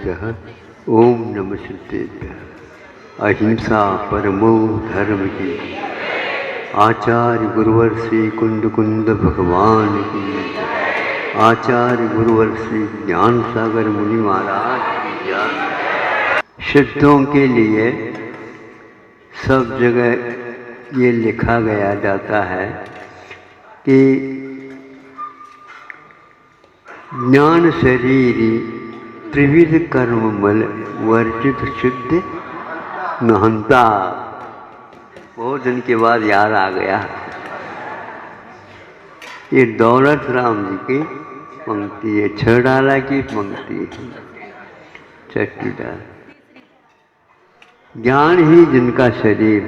नमस्तेभ्यः। ओम नमः सिद्धेभ्यः। अहिंसा परमो धर्म की। आचार्य गुरुवर श्री कुंद कुंद भगवान की। आचार्य गुरुवर श्री ज्ञान सागर मुनि महाराज की जय। सिद्धों के लिए सब जगह ये लिखा गया जाता है कि ज्ञान शरीरी त्रिविध कर्म मल वर्जित सिद्ध महंता। बहुत दिन के बाद याद आ गया। ये दौलत राम जी की पंक्ति है, छड़ाला की पंक्ति है, छठीदार। ज्ञान ही जिनका शरीर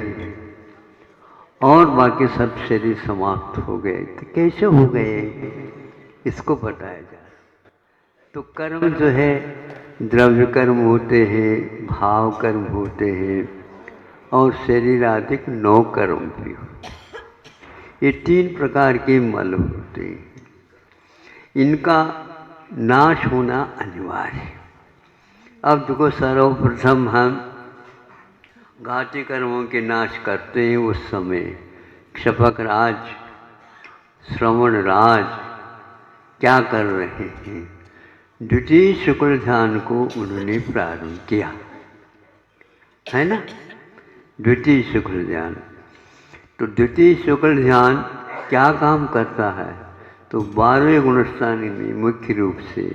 और बाकी सब शरीर समाप्त हो गए, तो कैसे हो गए इसको बताया जाए। तो कर्म जो है द्रव्य कर्म होते हैं, भाव कर्म होते हैं और शरीर आदि 9 कर्म भी होते हैं। ये 3 प्रकार के मल होते हैं, इनका नाश होना अनिवार्य है। अब देखो, सर्वप्रथम हम घाती कर्मों के नाश करते हैं। उस समय क्षपक राज, श्रवण राज क्या कर रहे हैं? द्वितीय शुक्ल ध्यान को उन्होंने प्रारंभ किया, है ना। द्वितीय शुक्ल ध्यान, तो द्वितीय शुक्ल ध्यान क्या काम करता है? तो 12वें गुणस्थानी में मुख्य रूप से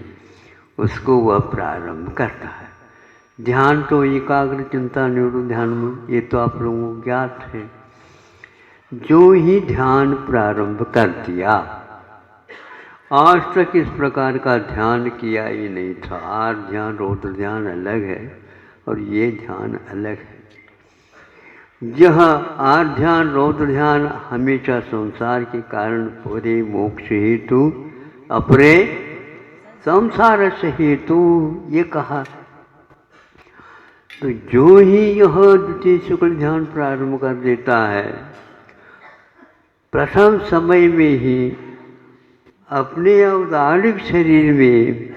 उसको वह प्रारंभ करता है। ध्यान तो एकाग्र चिंता निवृत्त ध्यान में, ये तो आप लोगों को ज्ञात है। जो ही ध्यान प्रारंभ कर दिया, आज तक इस प्रकार का ध्यान किया ही नहीं था। आर ध्यान रौद्र ध्यान अलग है और ये ध्यान अलग है। यह आर ध्यान रौद्र ध्यान हमेशा संसार के कारण पूरे मोक्ष हेतु, अपरे संसार से हेतु, ये कहा। तो जो ही यह द्वितीय शुक्ल ध्यान प्रारंभ कर देता है, प्रथम समय में ही अपने अवतारिक शरीर में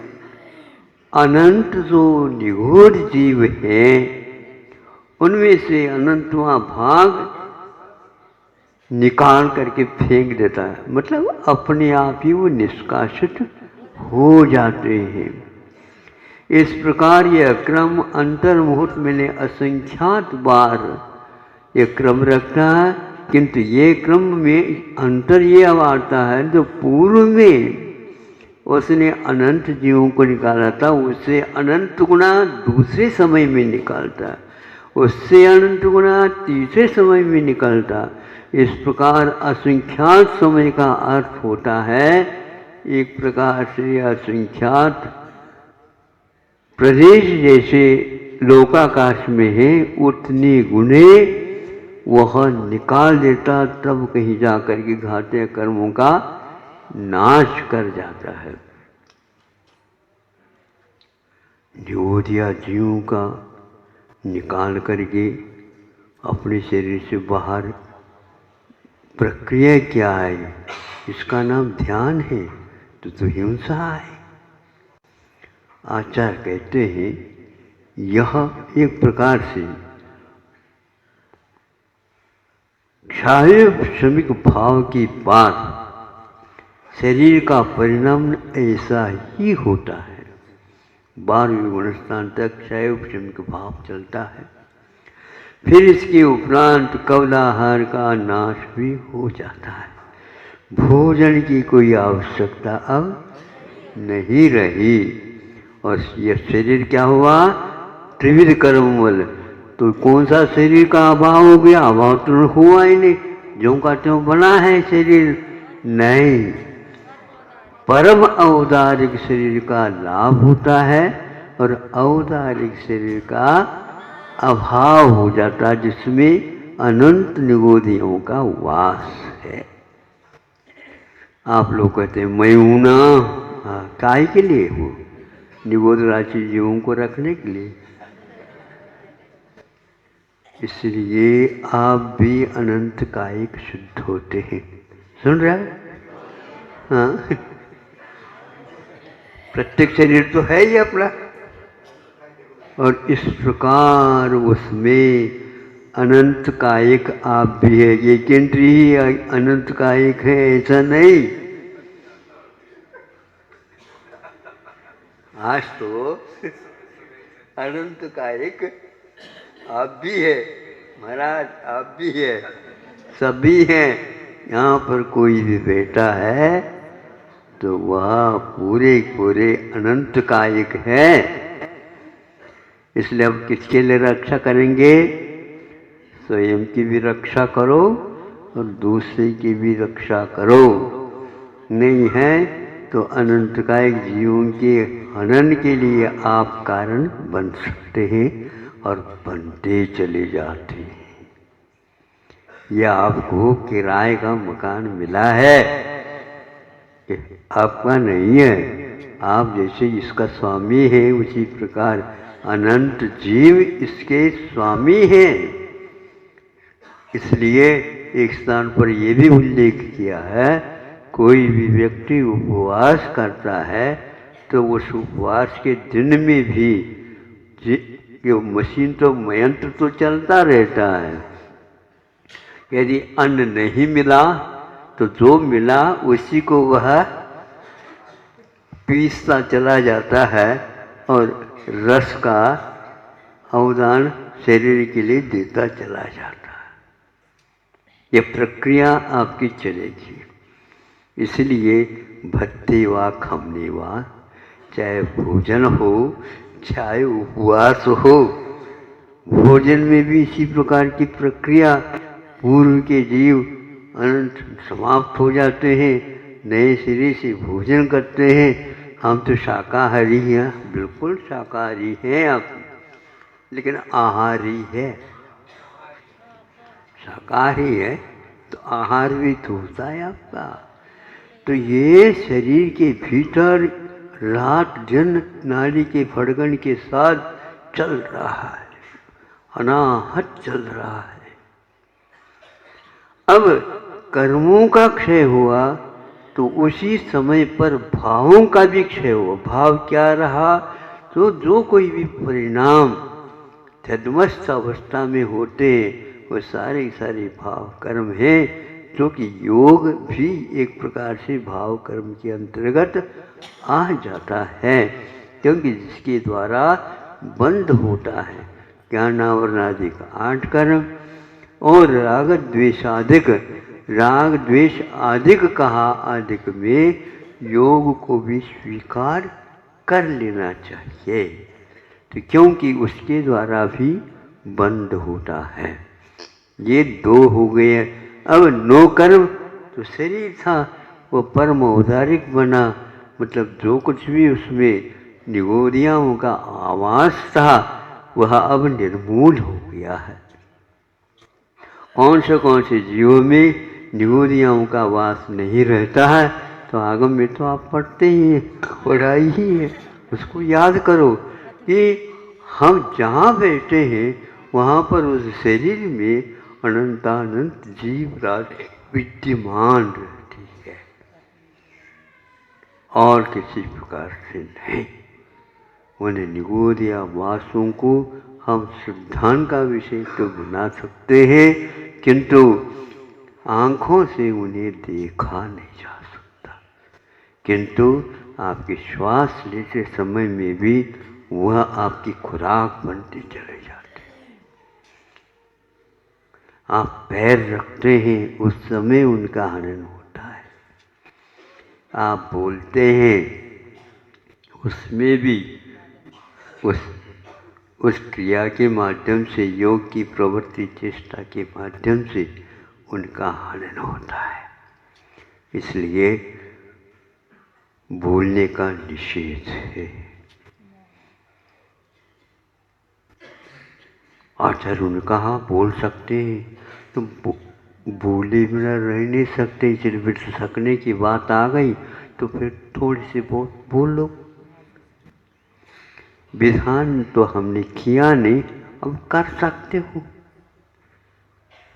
अनंत जो निगूढ़ जीव हैं, उनमें से अनंतवां भाग निकाल करके फेंक देता है। मतलब अपने आप ही वो निष्कासित हो जाते हैं। इस प्रकार यह क्रम अंतर्मुहूर्त में असंख्यात बार ये क्रम रखता है, किंतु ये क्रम में अंतर ये आता है, जो पूर्व में उसने अनंत जीवों को निकाला था, उससे अनंत गुना दूसरे समय में निकालता है, उससे अनंत गुना तीसरे समय में निकलता। इस प्रकार असंख्यात समय का अर्थ होता है, एक प्रकार से असंख्यात प्रदेश जैसे लोकाकाश में है, उतने गुणे वह निकाल देता, तब कहीं जाकर के घाते कर्मों का नाश कर जाता है। नियोदिया जीवों का निकाल करके अपने शरीर से बाहर, प्रक्रिया क्या है? इसका नाम ध्यान है, तो हिंसा है। आचार्य कहते हैं यह एक प्रकार से क्षाय श्रमिक भाव की बात, शरीर का परिणाम ऐसा ही होता है। 12वें गुणस्थान तक क्षाय श्रमिक भाव चलता है, फिर इसके उपरांत कवलाहार का नाश भी हो जाता है। भोजन की कोई आवश्यकता अब नहीं रही, और यह शरीर क्या हुआ? त्रिविध कर्मवल। तो कौन सा शरीर का अभाव हो गया? अभाव तो हुआ ही नहीं, जो का त्यों बना है शरीर। नहीं, परम औदारिक शरीर का लाभ होता है और औदारिक शरीर का अभाव हो जाता है, जिसमें अनंत निगोधियों का वास है। आप लोग कहते हैं मैं हूं ना, काय के लिए हूँ? निगोध राशि जीवों को रखने के लिए। इसलिए आप भी अनंत कायिक शुद्ध होते हैं। सुन रहे हैं? हाँ, प्रत्येक शरीर तो है ही अपना, और इस प्रकार उसमें अनंत कायिक आप भी है। एक इंद्रिय ही अनंत कायिक है ऐसा नहीं। आज तो अनंत कायिक आप भी है महाराज, आप भी है, सभी हैं। यहाँ पर कोई भी बैठा है तो वह पूरे पूरे अनंत कायिक है। इसलिए अब किसके लिए रक्षा करेंगे? स्वयं की भी रक्षा करो और दूसरे की भी रक्षा करो। नहीं है तो अनंत कायिक जीवों के हनन के लिए आप कारण बन सकते हैं और बनते चले जाते हैं। यह आपको किराए का मकान मिला है, आपका नहीं है। आप जैसे इसका स्वामी है उसी प्रकार अनंत जीव इसके स्वामी हैं। इसलिए एक स्थान पर यह भी उल्लेख किया है, कोई भी व्यक्ति उपवास करता है तो उस उपवास के दिन में भी ये मशीन तो यंत्र तो चलता रहता है। यदि अन्न नहीं मिला तो जो मिला उसी को वह पीसता चला जाता है और रस का अवदान शरीर के लिए देता चला जाता है। ये प्रक्रिया आपकी चलेगी। इसलिए भत्ते वा खमने वा, चाहे भोजन हो चाहे उपवास हो, भोजन में भी इसी प्रकार की प्रक्रिया। पूर्व के जीव अनंत समाप्त हो जाते हैं, नए सिरे से भोजन करते हैं। हम तो शाकाहारी हैं, बिल्कुल शाकाहारी हैं आप, लेकिन आहारी है। शाकाहारी है तो आहार भी तो होता है आपका। तो ये शरीर के भीतर रात दिन नाड़ी के फड़कन के साथ चल रहा है, अनाहत चल रहा है। अब कर्मों का क्षय हुआ तो उसी समय पर भावों का भी क्षय हुआ। भाव क्या रहा? तो जो कोई भी परिणाम छद्मस्त अवस्था में होते वो सारे सारे भाव कर्म हैं, जो कि योग भी एक प्रकार से भाव कर्म के अंतर्गत आ जाता है, क्योंकि जिसके द्वारा बंध होता है ज्ञानावरणादिक 8 कर्म और राग द्वेषादिक। राग द्वेष आदिक कहा, आदिक में योग को भी स्वीकार कर लेना चाहिए, तो क्योंकि उसके द्वारा भी बंध होता है। ये 2 हो गए। अब 9 कर्म तो शरीर था वो परम औदारिक बना, मतलब जो कुछ भी उसमें निगोदियाओं का आवास था वह अब निर्मूल हो गया है। कौन से जीवों में निगोदियाओं का वास नहीं रहता है? तो आगम में तो आप पढ़ते ही हैं, पढ़ाई ही है। उसको याद करो कि हम जहाँ बैठे हैं वहाँ पर उस शरीर में अनंतानंत जीव राशि विद्यमान रहती है और किसी प्रकार से नहीं। उन्हें निगोदिया वासों को हम श्रद्धान का विषय तो बना सकते हैं, किंतु आँखों से उन्हें देखा नहीं जा सकता। किंतु आपके श्वास लेते समय में भी वह आपकी खुराक बनते चले जाते हैं। आप पैर रखते हैं उस समय उनका हनन होता है। आप बोलते हैं उसमें भी उस क्रिया के माध्यम से, योग की प्रवृत्ति चेष्टा के माध्यम से उनका हनन होता है। इसलिए बोलने का निषेध है। आचार्य उन्होंने कहा बोल सकते हैं, तो बोले बिना रह नहीं सकते। सिर्फ सकने की बात आ गई तो फिर थोड़ी सी बोल लो। विधान तो हमने किया नहीं, अब कर सकते हो।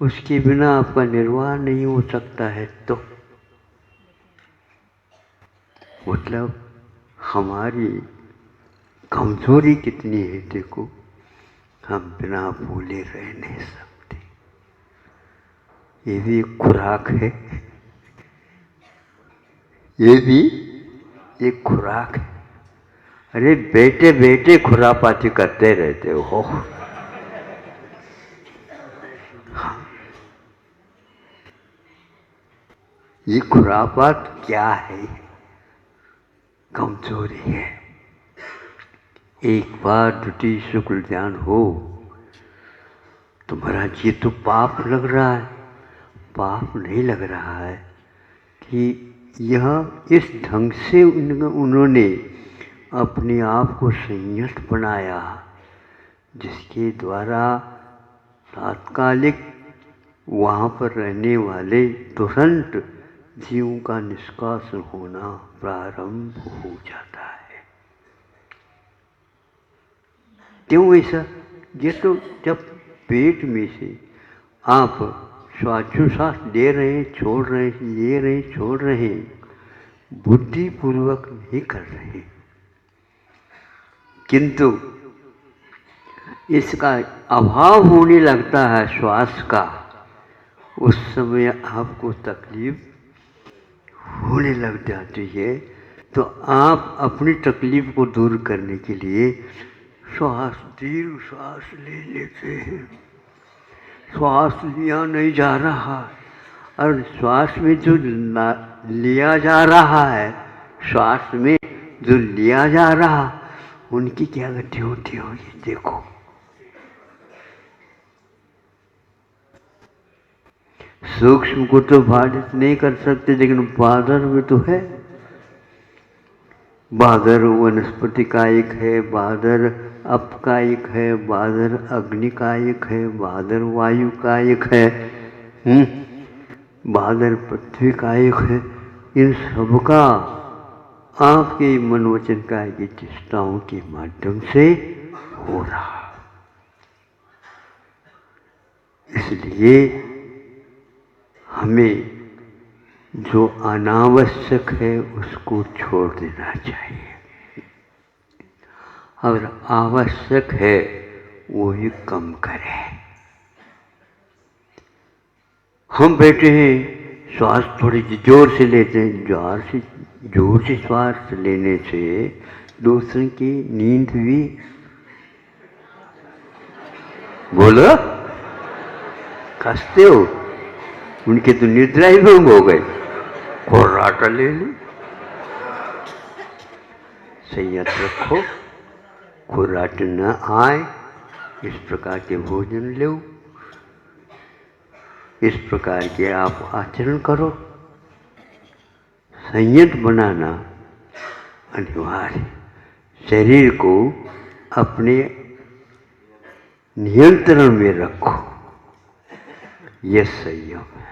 उसके बिना आपका निर्वाह नहीं हो सकता है। तो मतलब हमारी कमजोरी कितनी है देखो, हम बिना बोले रह नहीं सकते। ये भी एक खुराक है, ये भी एक खुराक है। अरे बेटे बेटे खुरापाती करते रहते हो। हाँ। ये खुरापात क्या है? कमजोरी है। एक बार द्वितीय शुक्ल ज्ञान हो तो महाराज ये तो पाप लग रहा है। पाप नहीं लग रहा है कि यह इस ढंग से उन्होंने अपने आप को संयत बनाया, जिसके द्वारा तात्कालिक वहाँ पर रहने वाले तुरंत जीवों का निष्कासन होना प्रारंभ हो जाता है। क्यों ऐसा? ये तो जब पेट में से आप श्वासोच्छ्वास ले रहे हैं, छोड़ रहे हैं, ले रहे हैं, छोड़ रहे हैं, बुद्धिपूर्वक नहीं कर रहे, किंतु इसका अभाव होने लगता है श्वास का, उस समय आपको तकलीफ होने लग जाती है। तो आप अपनी तकलीफ को दूर करने के लिए श्वास, दीर्घ श्वास ले लेते हैं। श्वास लिया नहीं जा रहा, और श्वास में जो लिया जा रहा है, श्वास में जो लिया जा रहा, उनकी क्या गति होती होगी देखो। सूक्ष्म को तो बाधित नहीं कर सकते, लेकिन बादर में तो है। बादर वनस्पति का एक है, बादर अप का एक है, बादर अग्नि का एक है, बादर वायु का एक है, बादर पृथ्वी का एक है। इन सबका आपके मनोवचन काय की चेष्टाओं के माध्यम से हो रहा। इसलिए हमें जो अनावश्यक है उसको छोड़ देना चाहिए, और आवश्यक है वो ही कम करें। हम बैठे हैं, श्वास थोड़ी जोर से लेते हैं, जोर से श्वास लेने से दूसरे की नींद भी, बोलो, कसते हो, उनके तो निद्रा ही भंग हो गए। खुर्राटा ले ली। संयत रखो, खुर्राट न आए, इस प्रकार के भोजन लो, इस प्रकार के आप आचरण करो। संयत बनाना अनिवार्य। शरीर को अपने नियंत्रण में रखो, यह संयम है।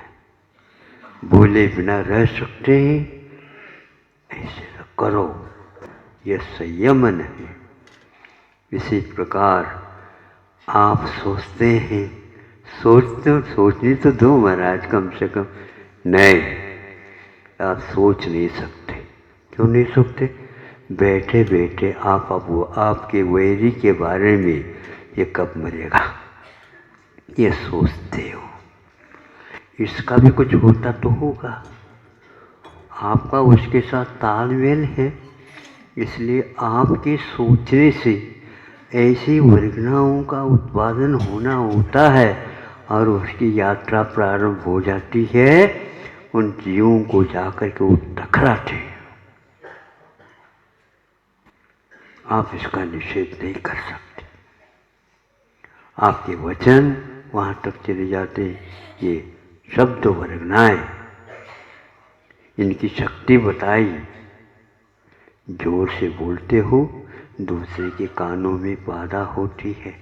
बोले बिना रह सकते हैं, ऐसे करो, यह संयम नहीं। इसी प्रकार आप सोचते हैं, सोचने तो दो महाराज कम से कम। नहीं, आप सोच नहीं सकते। क्यों नहीं सकते? बैठे बैठे आप आपके वैरी के बारे में ये कब मरेगा ये सोचते हो। इसका भी कुछ होता तो होगा, आपका उसके साथ तालमेल है, इसलिए आपके सोचने से ऐसी वर्गनाओं का उत्पादन होना होता है और उसकी यात्रा प्रारंभ हो जाती है। उन जीवों को जाकर के वो टकराते हैं। आप इसका निषेध नहीं कर सकते। आपके वचन वहाँ तक चले जाते। ये शब्द वर्गनाएं, इनकी शक्ति बताई। जोर से बोलते हो, दूसरे के कानों में बाधा होती है।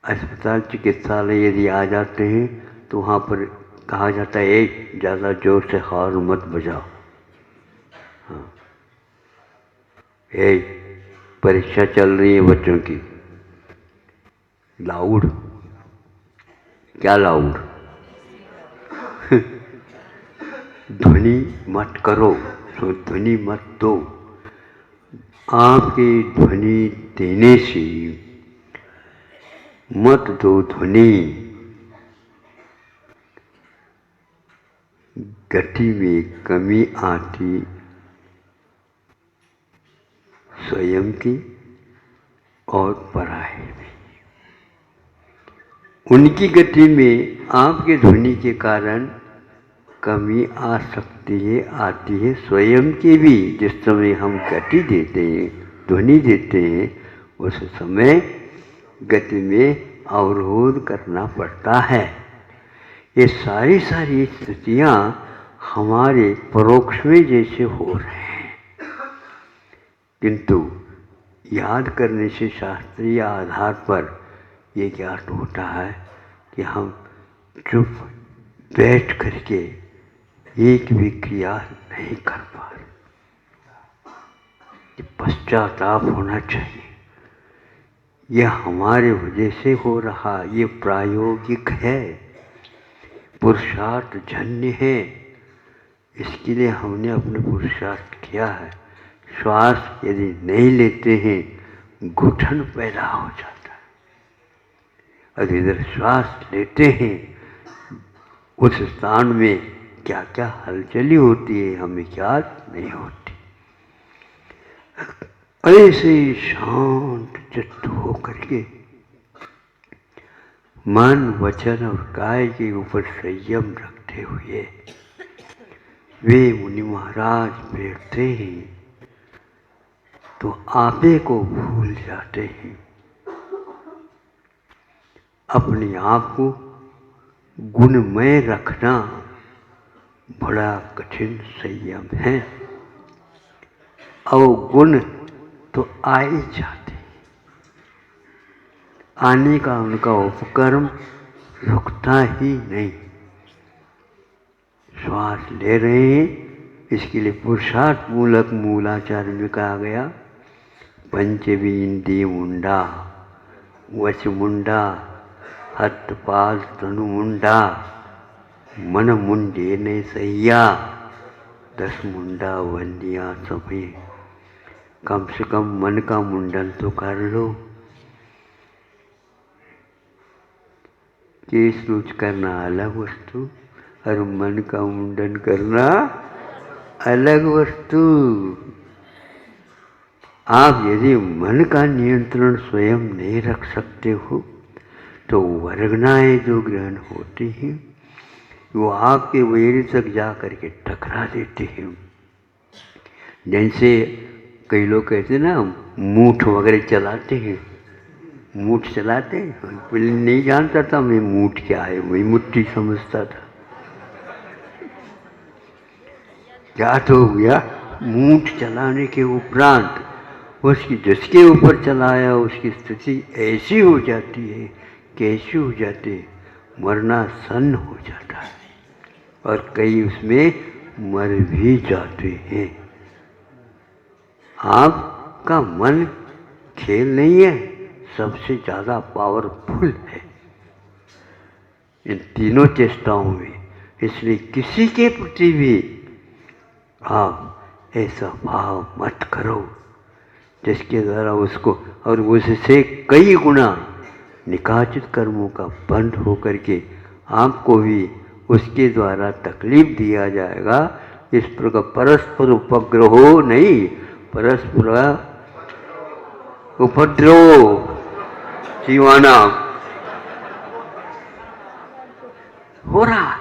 अस्पताल चिकित्सालय यदि आ जाते हैं तो वहाँ पर कहा जाता है, एक ज़्यादा जोर से हॉर्न मत बजाओ। हाँ, एक परीक्षा चल रही है बच्चों की, लाउड, क्या लाउड? ध्वनि मत करो, ध्वनि मत दो। आपकी ध्वनि देने से मत दो ध्वनि, गति में कमी आती स्वयं की और पराये में। उनकी गति में आपके ध्वनि के कारण कमी आ सकती है, आती है स्वयं की भी। जिस समय हम गति देते हैं, ध्वनि देते हैं, उस समय गति में अवरोध करना पड़ता है। ये सारी स्थितियाँ हमारे परोक्ष में जैसे हो रहे हैं, किंतु याद करने से शास्त्रीय आधार पर ये ज्ञात होता है कि हम चुप बैठ करके एक भी क्रिया नहीं कर पा रहे। ये पश्चाताप होना चाहिए। यह हमारे वजह से हो रहा, ये प्रायोगिक है, पुरुषार्थ जन्य है। इसके लिए हमने अपने पुरुषार्थ किया है। श्वास यदि नहीं लेते हैं, घुटन पैदा हो जाता है। और इधर श्वास लेते हैं, उस स्थान में क्या क्या हलचली होती है हमें याद नहीं होती। ऐसे ही शांत चित्त होकर के मन, वचन और काय के ऊपर संयम रखते हुए वे मुनि महाराज बैठते हैं तो आपे को भूल जाते हैं। अपने आप को गुणमय रखना बड़ा कठिन संयम है। और गुण तो आ ही जाते, आने का उनका उपक्रम रुकता ही नहीं। श्वास ले रहे हैं, इसके लिए पुरुषार्थ मूलक मूलाचार्य में कहा गया, पंचविंदी मुंडा, वच मुंडा, हस्त पाद तनु मुंडा, मन मुंडे ने सैया, 10 मुंडा वंदिया समय। कम से कम मन का मुंडन तो कर लो। केस लूच करना अलग वस्तु और मन का मुंडन करना अलग वस्तु। आप यदि मन का नियंत्रण स्वयं नहीं रख सकते हो तो वर्गनाएं जो ग्रहण होती हैं वो आपके वैर तक जा करके टकरा देते हैं। जैसे कई लोग कहते हैं ना, मूठ वगैरह चलाते हैं, मूठ चलाते हैं। पहले नहीं जानता था मैं मूठ क्या है, वही मुट्ठी समझता था। क्या तो हो गया, मूठ चलाने के उपरांत उसकी जिसके ऊपर चलाया उसकी स्थिति ऐसी हो जाती है, कैसी हो जाती है, मरना सन्न हो जाता है और कई उसमें मर भी जाते हैं। आपका मन खेल नहीं है, सबसे ज़्यादा पावरफुल है इन तीनों चेष्टाओं में। इसलिए किसी के प्रति भी आप ऐसा भाव मत करो जिसके द्वारा उसको और उससे कई गुना निकाचित कर्मों का बंध होकर के आपको भी उसके द्वारा तकलीफ दिया जाएगा। इस प्रकार परस्पर उपग्रहो नहीं, परस्पर उपद्रव जीवाना हो रहा।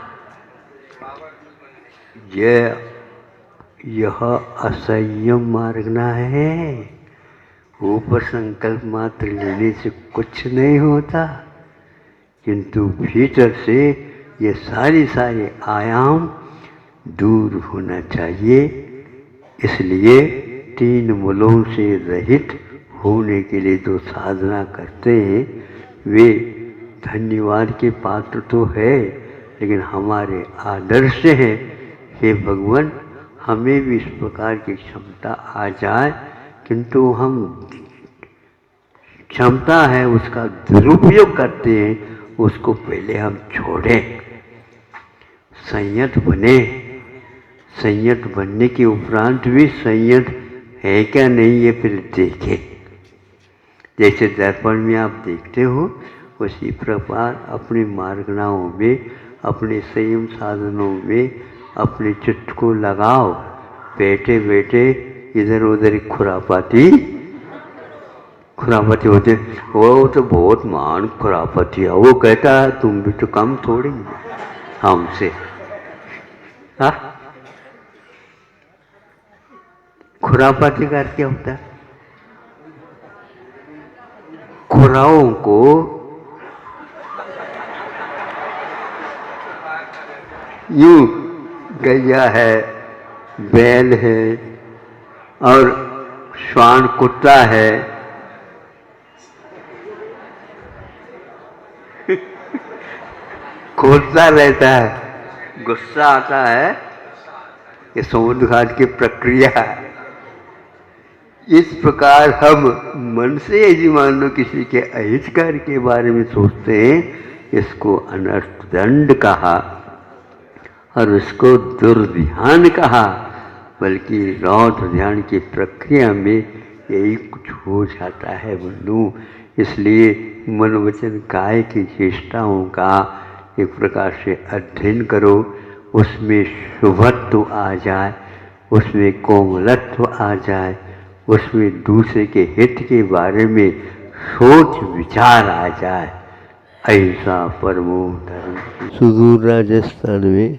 यह असंयम मार्गना है। ऊपर संकल्प मात्र लेने से कुछ नहीं होता, किंतु भीतर से ये सारे आयाम दूर होना चाहिए। इसलिए 3 मूलों से रहित होने के लिए जो साधना करते हैं वे धन्यवाद के पात्र तो है, लेकिन हमारे आदर्श हैं। हे भगवान, हमें भी इस प्रकार की क्षमता आ जाए, किंतु हम क्षमता है उसका दुरुपयोग करते हैं, उसको पहले हम छोड़ें, संयत बने। संयत बनने के उपरांत भी संयत है क्या नहीं ये फिर देखें। जैसे दर्पण में आप देखते हो उसी प्रकार अपनी मार्गनाओं में, अपने संयम साधनों में अपने चित्त को लगाओ। बैठे बैठे इधर उधर खुरापाती होते, वो तो बहुत महान खुरापाती है, वो कहता है तुम भी तो कम थोड़ी हमसे। हाँ, खुरापाती का क्या होता है? खुराओं को यूं गैया है, बैल है और श्वान कुत्ता है, खोजता रहता है, गुस्सा आता है, ये समुद्र घाट की प्रक्रिया है। इस प्रकार हम मन से यदि मान लो किसी के अहितकार के बारे में सोचते हैं, इसको अनर्थ दंड कहा और उसको दुर्ध्यान कहा। बल्कि रौद्र ध्यान की प्रक्रिया में यही कुछ हो जाता है बंधु। इसलिए मनोवचन काय की चेष्टाओं का एक प्रकार से अध्ययन करो, उसमें शुभत्व आ जाए, उसमें कोमलत्व आ जाए, उसमें दूसरे के हित के बारे में सोच विचार आ जाए। ऐसा परमो धर्म। सुदूर राजस्थान में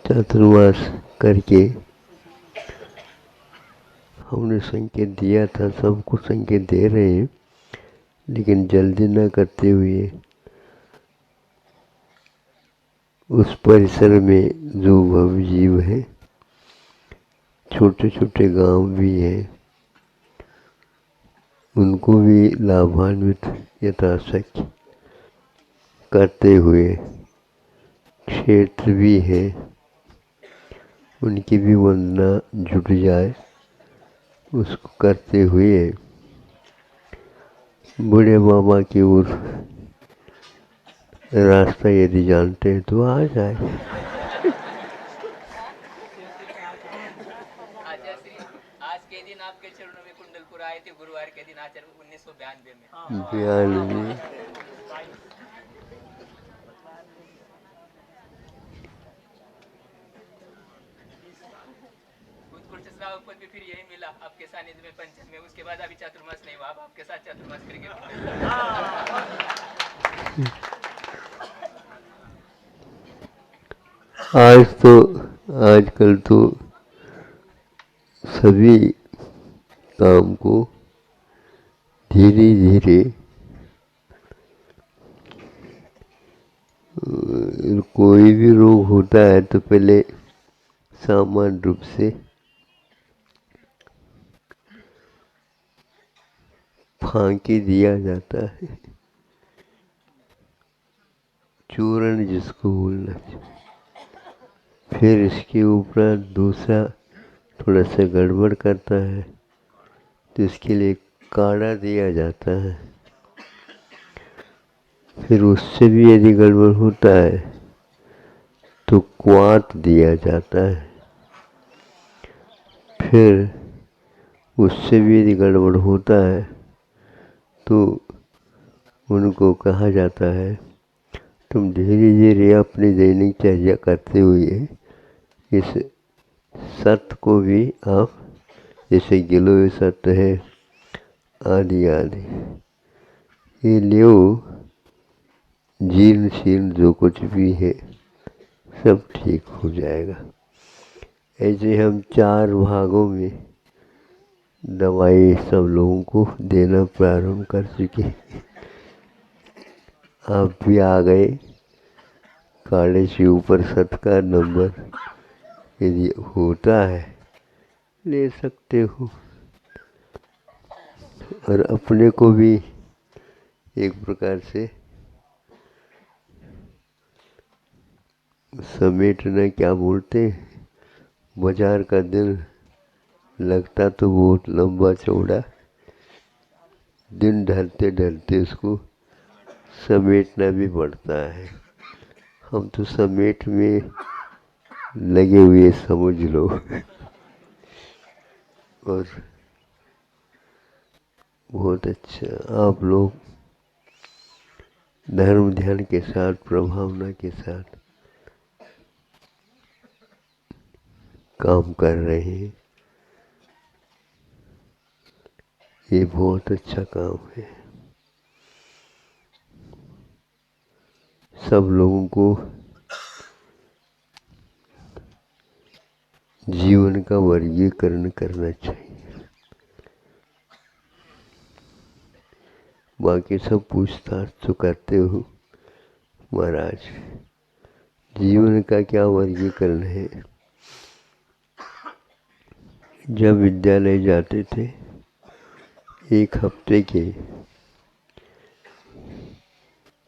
चातुर्मास करके हमने संकेत दिया था, सबको संकेत दे रहे हैं, लेकिन जल्दी न करते हुए उस परिसर में जो भव जीव है, छोटे छोटे गांव भी हैं, उनको भी लाभान्वित यथाशक्य करते हुए, क्षेत्र भी है उनकी भी वंदना जुट जाए, उसको करते हुए बूढ़े बाबा की ओर रास्ता यदि जानते हैं तो आ जाए। आज के दिन आपके चरणों में कुंडलपुर आए थे, गुरुवार के दिन आचार्य 1992 में। उत्कृष्ट श्रावक पद भी फिर यही मिला आपके सानिध्य में पंचम में। उसके बाद अभी चातुर्मास नहीं हुआ, अब आपके साथ चातुर्मास करेंगे। आजकल तो सभी काम को धीरे धीरे कोई भी रोग होता है तो पहले सामान्य रूप से फांकी दिया जाता है, चूर्ण जिसको बोलना चाहिए। फिर इसके ऊपर दूसरा थोड़ा सा गड़बड़ करता है तो इसके लिए काढ़ा दिया जाता है। फिर उससे भी यदि गड़बड़ होता है तो क्वाथ दिया जाता है। फिर उससे भी यदि गड़बड़ होता है तो उनको कहा जाता है तुम धीरे धीरे अपनी दैनिक चर्या करते हुए इस सत्य को भी आप, जैसे गिलोय सत्य है आदि आदि, ये लियो, जीर्ण शीर्ण जो कुछ भी है सब ठीक हो जाएगा। ऐसे हम 4 भागों में दवाई सब लोगों को देना प्रारंभ कर चुके। आप भी आ गए, काले से ऊपर 7 का नंबर यदि होता है ले सकते हो, और अपने को भी एक प्रकार से समेटना, क्या बोलते हैं, बाजार का दिन लगता तो बहुत लंबा चौड़ा, दिन ढलते ढलते उसको समेटना भी पड़ता है। हम तो समेट में लगे हुए समझ लो। और बहुत अच्छा आप लोग धर्म ध्यान के साथ, प्रभावना के साथ काम कर रहे हैं। ये बहुत अच्छा काम है। सब लोगों को जीवन का वर्गीकरण करना चाहिए। बाकी सब पूछताछ तो करते हो महाराज, जीवन का क्या वर्गीकरण है। जब विद्यालय जाते थे, एक हफ्ते के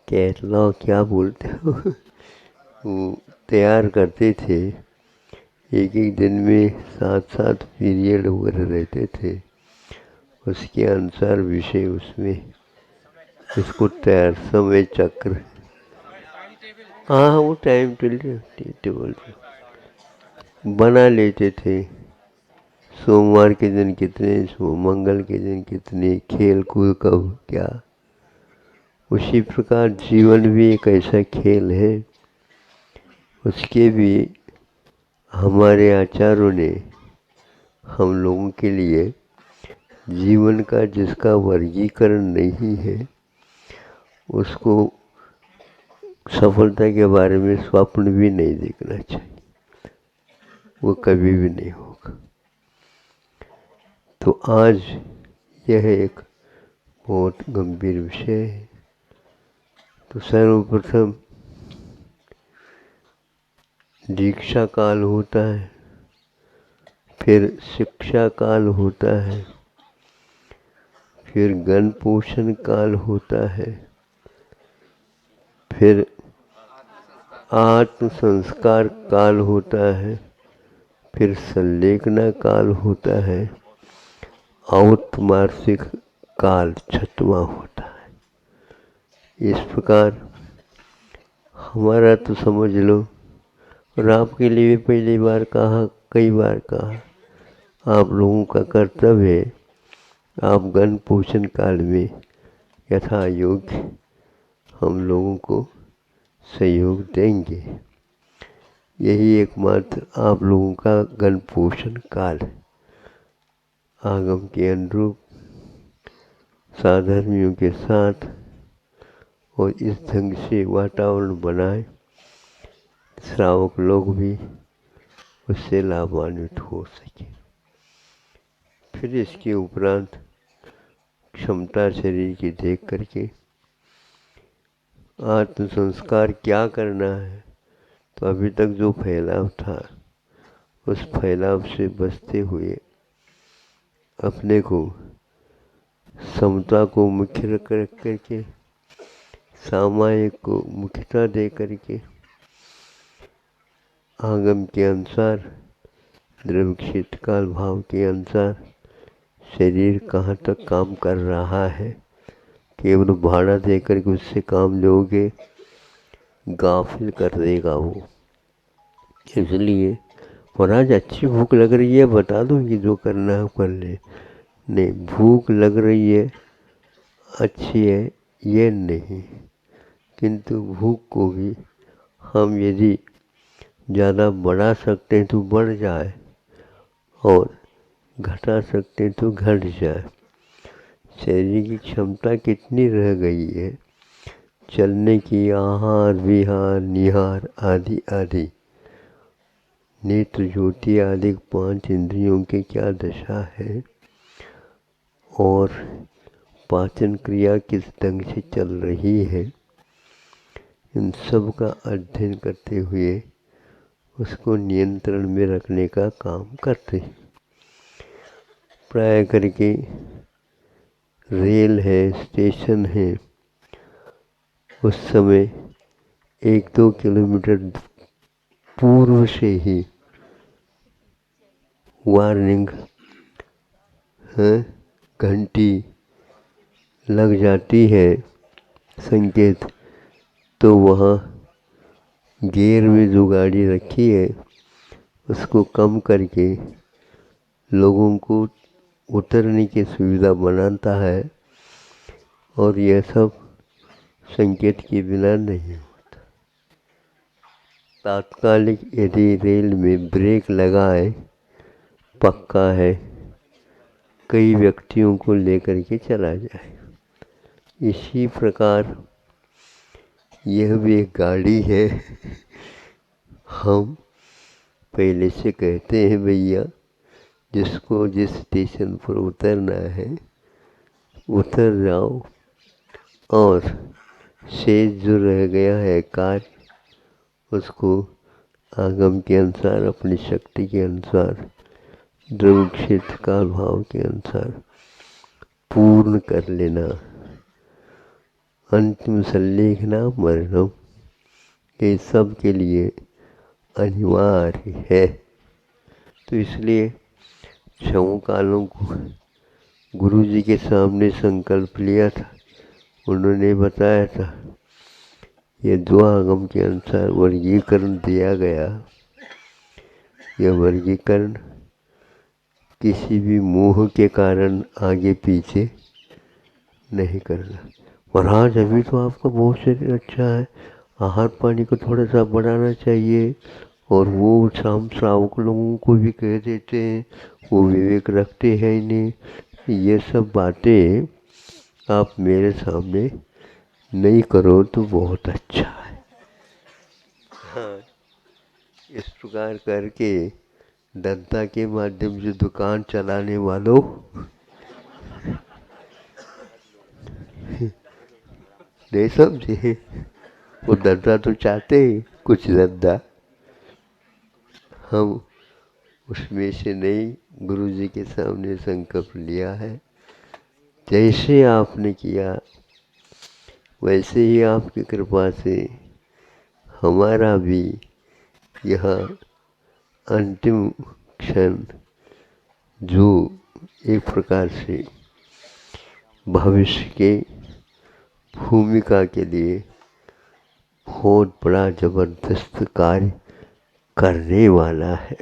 कैटलॉग क्या बोलते हो वो तैयार करते थे। एक एक दिन में 7-7 पीरियड वगैरह रहते थे। उसके अनुसार विषय उसमें इसको तैयार समय चक्र, हाँ वो टाइम टेबल बना लेते थे। सोमवार के दिन कितने, मंगल के दिन कितने, खेल कूद कब क्या। उसी प्रकार जीवन भी एक ऐसा खेल है, उसके भी हमारे आचार्यों ने हम लोगों के लिए जीवन का जिसका वर्गीकरण नहीं है उसको सफलता के बारे में स्वप्न भी नहीं देखना चाहिए, वो कभी भी नहीं होगा। तो आज यह एक बहुत गंभीर विषय है। तो सर्वप्रथम दीक्षा काल होता है, फिर शिक्षा काल होता है, फिर गण पोषण काल होता है, फिर आत्म संस्कार काल होता है, फिर संलेखना काल होता है, औत्मार्षिक काल 6वां होता है। इस प्रकार हमारा तो समझ लो, और आपके लिए भी पहली बार कहा, कई बार कहा, आप लोगों का कर्तव्य है आप गण पोषण काल में यथा योग्य हम लोगों को सहयोग देंगे। यही एकमात्र आप लोगों का गण पोषण काल है। आगम के अनुरूप साधर्मियों के साथ और इस ढंग से वातावरण बनाए श्रावक लोग भी उससे लाभान्वित हो सके। फिर इसके उपरांत क्षमता शरीर की देख करके आत्म संस्कार क्या करना है। तो अभी तक जो फैलाव था उस फैलाव से बचते हुए अपने को समता को मुख्य रख करके, सामायिक को मुख्यता दे करके, आगम के अनुसार द्रव्य क्षेत्र काल भाव के अनुसार शरीर कहाँ तक काम कर रहा है, केवल भाड़ा देकर के उससे काम लोगे गाफिल कर देगा वो। इसलिए महाराज अच्छी भूख लग रही है, बता दो कि जो करना है कर ले। नहीं, भूख लग रही है अच्छी है ये नहीं, किंतु भूख को भी हम यदि ज़्यादा बढ़ा सकते हैं तो बढ़ जाए और घटा सकते हैं तो घट जाए। शरीर की क्षमता कितनी रह गई है चलने की, आहार विहार निहार आदि आदि, नेत्र ज्योति आदि 5 इंद्रियों की क्या दशा है और पाचन क्रिया किस ढंग से चल रही है, इन सब का अध्ययन करते हुए उसको नियंत्रण में रखने का काम करते हैं। प्राय करके रेल है, स्टेशन है, उस समय 1-2 किलोमीटर पूर्व से ही वार्निंग है, घंटी लग जाती है संकेत। तो वहाँ गियर में जो गाड़ी रखी है उसको कम करके लोगों को उतरने की सुविधा बनाता है, और यह सब संकेत के बिना नहीं होता। तात्कालिक यदि रेल में ब्रेक लगाए, पक्का है कई व्यक्तियों को लेकर के चला जाए। इसी प्रकार यह भी एक गाड़ी है। हम पहले से कहते हैं भैया, जिसको जिस स्टेशन पर उतरना है उतर जाओ, और शेष जो रह गया है कार्य उसको आगम के अनुसार, अपनी शक्ति के अनुसार, द्रव्य क्षेत्र का भाव के अनुसार पूर्ण कर लेना। अंतिम संलेखना मरणम, ये सब के लिए अनिवार्य है। तो इसलिए 6 कालों को गुरु जी के सामने संकल्प लिया था। उन्होंने बताया था, ये दो आगम के अनुसार वर्गीकरण दिया गया। यह वर्गीकरण किसी भी मोह के कारण आगे पीछे नहीं करना। महाराज अभी तो आपका बहुत शरीर अच्छा है, आहार पानी को थोड़ा सा बढ़ाना चाहिए, और वो श्रावक लोगों को भी कह देते हैं, वो विवेक रखते हैं ही नहीं। ये सब बातें आप मेरे सामने नहीं करो तो बहुत अच्छा है। हाँ, इस प्रकार करके दत्ता के माध्यम से दुकान चलाने वालों, नहीं समझे, वो धंधा तो चाहते हैं कुछ धंधा, हम उसमें से नहीं। गुरु जी के सामने संकल्प लिया है, जैसे आपने किया वैसे ही आपकी कृपा से हमारा भी यह अंतिम क्षण, जो एक प्रकार से भविष्य के भूमिका के लिए बहुत बड़ा जबरदस्त कार्य करने वाला है।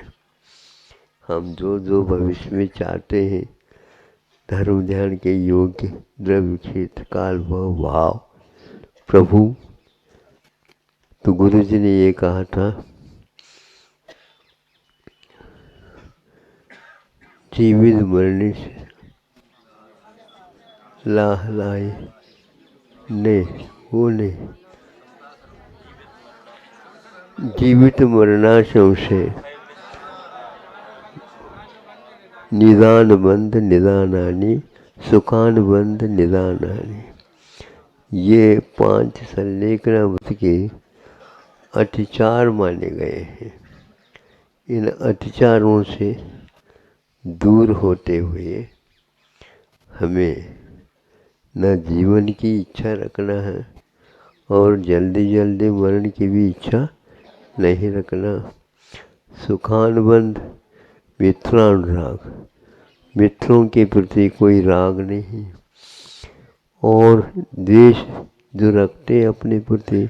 हम जो जो भविष्य में चाहते हैं, धर्म ध्यान के योग्य, द्रव्य क्षेत्र काल भाव प्रभु, तो गुरु जी ने ये कहा था, जीवित मरने से लाह लाई नहीं, वो नहीं, जीवित मरणाश्रम से निदान बंध निदानानि, सुखान बंध निदानानि। ये 5 संलेखनामृत के अतिचार माने गए हैं। इन अतिचारों से दूर होते हुए हमें न जीवन की इच्छा रखना है, और जल्दी जल्दी मरण की भी इच्छा नहीं रखना। सुखानुबंध, मित्रानुराग, मित्रों के प्रति कोई राग नहीं, और द्वेष जो रखते हैं अपने प्रति,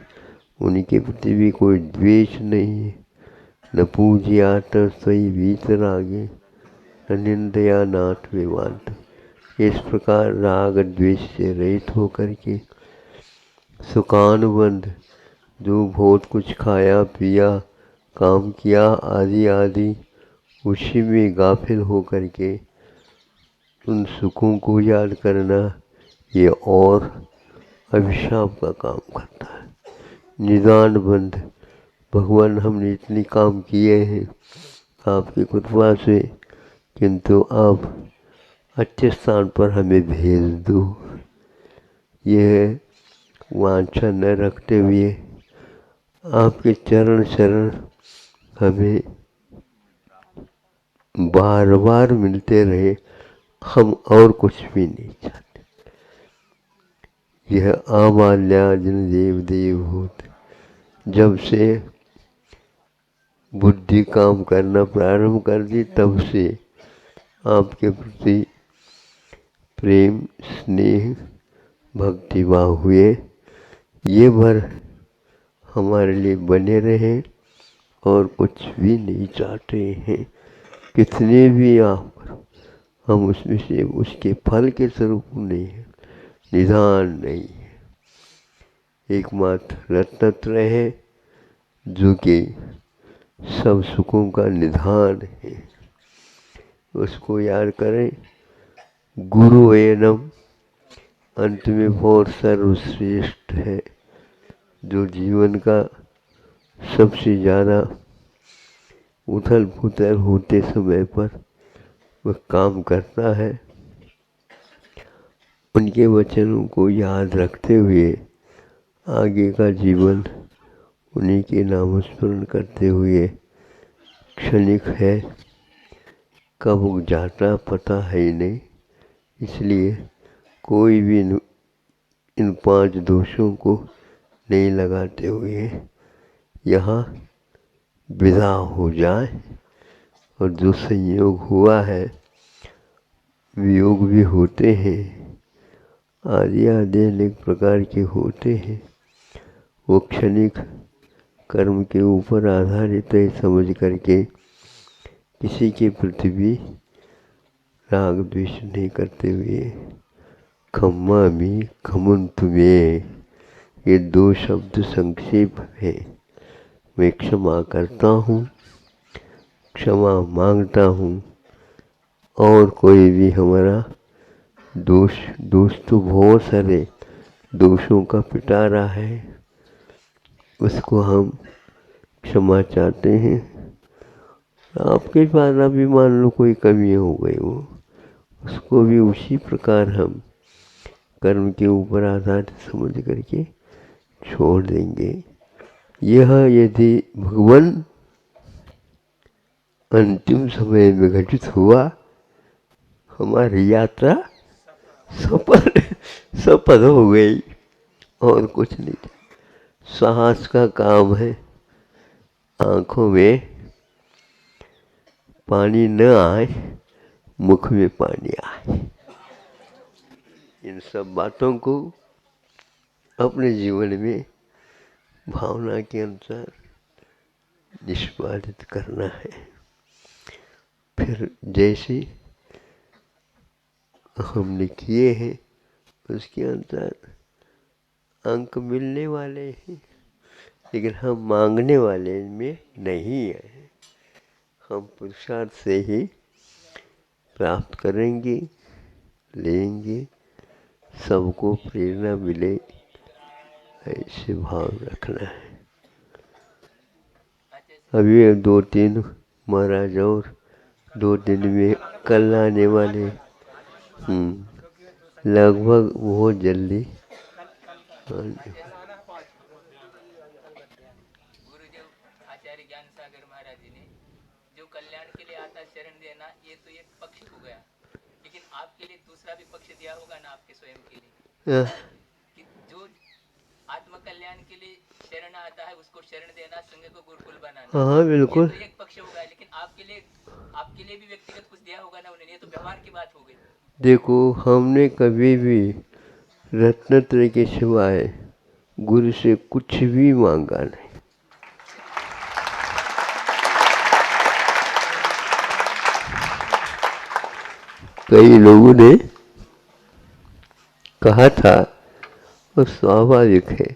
उनके प्रति भी कोई द्वेष नहीं। न पूज्यात स्वयं वीतरागे, न निंदया नाथ विवांत। इस प्रकार राग द्वेष से रहित होकर के सुखानुबंध, जो बहुत कुछ खाया पिया, काम किया आदि आदि, उसी में गाफिल होकर के उन सुखों को याद करना, ये और अभिशाप का काम करता है। निदान बंध, भगवान हमने इतने काम किए हैं आपकी कृपा से, किंतु आप अच्छे स्थान पर हमें भेज दो। यह वांछा न रखते हुए आपके चरण शरण हमें बार बार मिलते रहे, हम और कुछ भी नहीं चाहते। यह आबाल्याजन देव देवभूत, जब से बुद्धि काम करना प्रारंभ कर दी, तब से आपके प्रति प्रेम स्नेह भक्तिभाव हुए। ये भर हमारे लिए बने रहे, और कुछ भी नहीं चाहते हैं। कितने भी आप हम उसमें से उसके फल के स्वरूप नहीं है, निधान नहीं है। एकमात्र रत्नत्रय है जो कि सब सुखों का निधान है। उसको याद करें। गुरु एनम अंत में बहुत सर्वश्रेष्ठ है, जो जीवन का सबसे ज़्यादा उथल पुथल होते समय पर वह काम करता है। उनके वचनों को याद रखते हुए आगे का जीवन उन्हीं के नामस्मरण करते हुए क्षणिक है, कब जाता पता है ही नहीं। इसलिए कोई भी इन 5 दोषों को नहीं लगाते हुए यहाँ विदा हो जाए। और जो संयोग हुआ है, वियोग भी होते हैं, आदि आदि अनेक प्रकार के होते हैं, वो क्षणिक कर्म के ऊपर आधारित है समझ करके किसी के प्रति भी राग द्वेष नहीं करते हुए खम्मामि खमुन्तु मे, ये 2 शब्द संक्षेप है। मैं क्षमा करता हूँ, क्षमा मांगता हूँ। और कोई भी हमारा दोष तो बहुत सारे दोषों का पिटारा है, उसको हम क्षमा चाहते हैं। आपके पास अभी मान लो कोई कमी हो गई हो, उसको भी उसी प्रकार हम कर्म के ऊपर आधारित समझ करके छोड़ देंगे। यह यदि भगवान अंतिम समय में घटित हुआ, हमारी यात्रा सफल हो गई और कुछ नहीं। साहस का काम है, आँखों में पानी न आए, मुख में पानी आए। इन सब बातों को अपने जीवन में भावना के अनुसार निष्पादित करना है। फिर जैसे हमने किए हैं उसके अनुसार अंक मिलने वाले हैं, लेकिन हम मांगने वाले में नहीं है। हम पुरुषार्थ से ही प्राप्त करेंगे, लेंगे, सबको प्रेरणा मिले, ऐसे भाव रखना है। अभी 2-3 महाराज और 2 दिन में कल आने वाले, लगभग बहुत जल्दी। गुरुदेव आचार्य ज्ञान सागर महाराज जी ने जो कल्याण के लिए आता शरण देना, ये तो एक पक्ष हो गया, लेकिन आपके लिए दूसरा भी पक्ष दिया होगा ना आपके स्वयं के लिए, कि जो आत्म कल्याण के लिए शरण आता है उसको शरण देना, संघ को गुरुकुल बनाना। हाँ बिल्कुल, ये तो एक पक्ष होगा, लेकिन आपके लिए भी व्यक्तिगत कुछ दिया होगा ना उन्होंने, ये तो व्यवहार की बात हो गई। देखो हमने कभी भी रत्नत्रय के सिवाय गुरु से कुछ भी मांगा नहीं। कई लोगों ने कहा था, और स्वाभाविक है,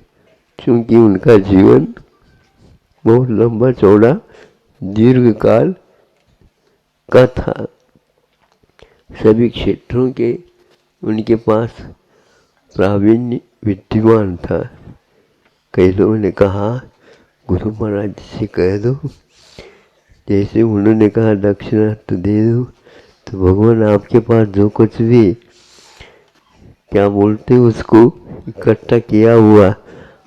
क्योंकि उनका जीवन बहुत लंबा चौड़ा दीर्घ काल का था, सभी क्षेत्रों के उनके पास प्रावीण्य विद्यमान था। कई लोगों ने कहा गुरु महाराज से कह दो, जैसे उन्होंने कहा दक्षिणा तो दे दो, तो भगवान आपके पास जो कुछ भी, क्या बोलते हो उसको, इकट्ठा किया हुआ,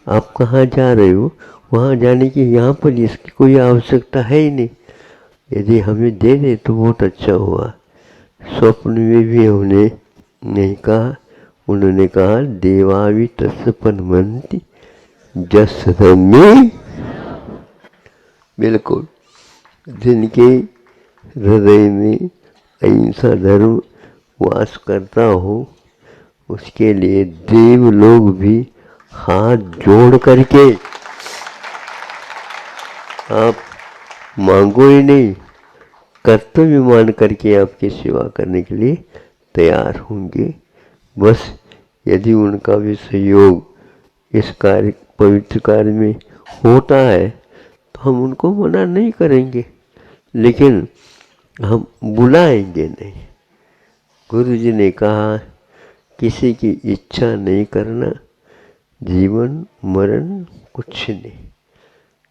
आप कहाँ जा रहे हो, वहाँ जाने की यहाँ पर इसकी कोई आवश्यकता है ही नहीं। यदि हमें दे दे तो बहुत अच्छा हुआ। स्वप्न में भी हमने नहीं कहा, उन्होंने कहा देवावि तत्सपन्मन्ति जस में, बिल्कुल जिनके हृदय में अहिंसा धर्म वास करता हो, उसके लिए देव लोग भी हाथ जोड़ करके, आप मांगो ही नहीं, कर्तव्य मान करके आपकी सेवा करने के लिए तैयार होंगे। बस यदि उनका भी सहयोग इस कार्य पवित्र कार्य में होता है तो हम उनको मना नहीं करेंगे, लेकिन हम बुलाएंगे नहीं। गुरु जी ने कहा किसी की इच्छा नहीं करना, जीवन मरण कुछ नहीं।